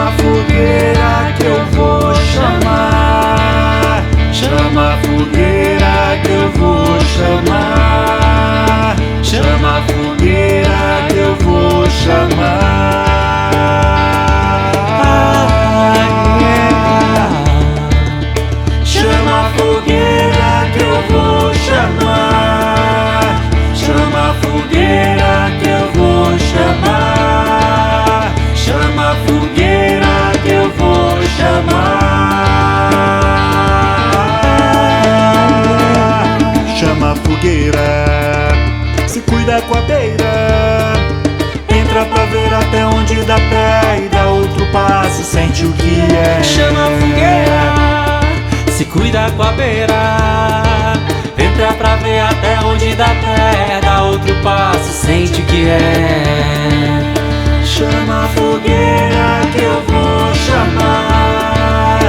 Chama a fogueira que eu vou chamar. Chama a fogueira que eu vou chamar. Chama a fogueira que eu vou chamar. Chama a fogueira que eu vou chamar. Chama a fogueira que eu vou chamar. Chama a fogueira que eu vou chamar. Chama a fogueira, se cuida com a beira. Entra pra ver até onde dá pé e dá outro passo, sente o que é. Chama a fogueira, se cuida com a beira. Entra pra ver até onde dá pé, dá outro passo, sente o que é. Chama a fogueira que eu vou chamar.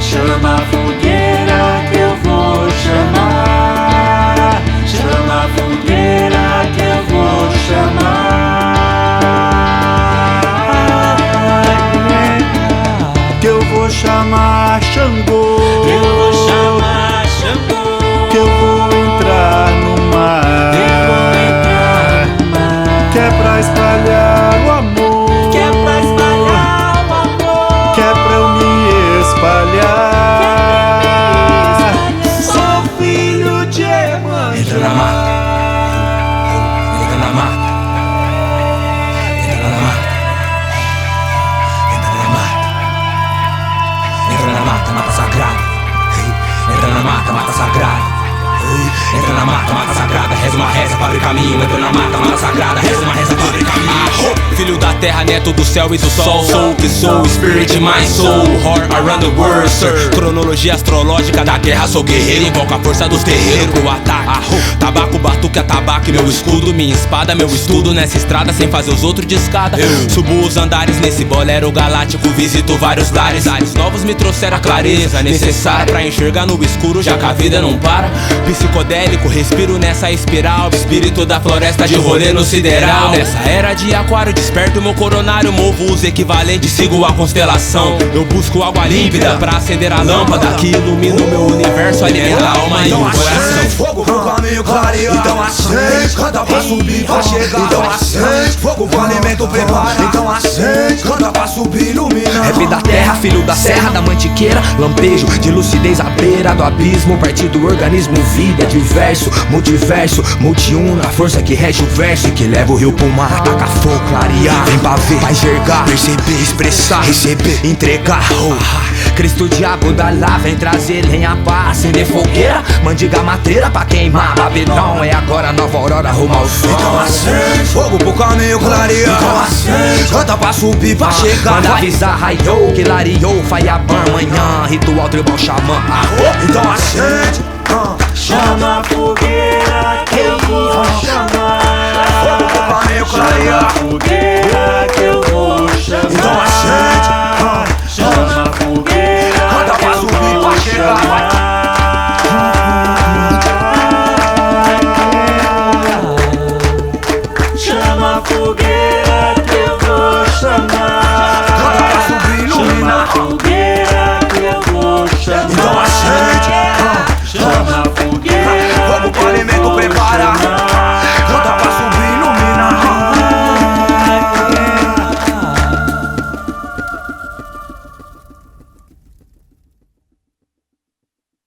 Chama a fogueira que eu vou chamar. Chama a fogueira que eu vou chamar. Que eu vou chamar Xangô. Que eu vou chamar Xangô. Que eu vou entrar no mar. Que eu vou entrar no mar. Que é pra espalhar o amor. Que é pra espalhar o amor. Que é pra eu me espalhar. Sou filho de Emanjá. Entra na mata, entra na mata, entra na mata, entra na mata, entra na mata, mata sagrada. Entra na mata, mata sagrada. Entra na mata, mata sagrada, reza uma reza para abrir caminho. Entra na mata, mata sagrada, reza uma reza para abrir caminho. Filho da terra, neto do céu e do sol. Sou o que sou, spirit, my soul. Heart around the world, sir. Cronologia astrológica da guerra, sou guerreiro. Invoco a força dos terreiros pro ataque. Tabaco, batuque, atabaque, meu escudo, minha espada, meu estudo nessa estrada sem fazer os outros de escada. Subo os andares nesse bolero galáctico, visito vários lares. Ares novos me trouxeram a clareza necessária pra enxergar no escuro, já que a vida não para. Psicodélico, respiro nessa espiral. Espírito da floresta de rolê no sideral. Nessa era de aquário, desperto meu coronário. Movo os equivalentes, sigo a constelação. Eu busco água límpida pra acender a lâmpada que ilumina o meu universo, alimenta a alma e o coração. Fogo pro caminho clarear. Então acende, canta pra subir, pra chegar. Então acende, fogo pro alimento preparar. Então acende, canta pra subir, ilumina. Rap da terra, filho da serra, da mantiqueira. Lampejo de lucidez à beira do abismo. Partido do organismo, vida, diverso, multiverso. Multiuna, força que rege o verso e que leva o rio pro mar. Taca fogo, clarear, vem pra ver, pra enxergar, perceber, expressar, receber, entregar. Cristo diabo da lá, vem trazer lenha pra acender fogueira. Mandiga mateira pra queimar. Babilão é agora, nova aurora, rumo ao sol. Então acende, fogo pro caminho clarear. Então acende, canta pra subir, pra chegar. Manda avisar, raiou, que lariou, Faiaban, manhã, ritual tribal xamã. Então acende, Chama a fogueira que eu vou chamar. fogo pro caminho Chama a clarear. fogueira que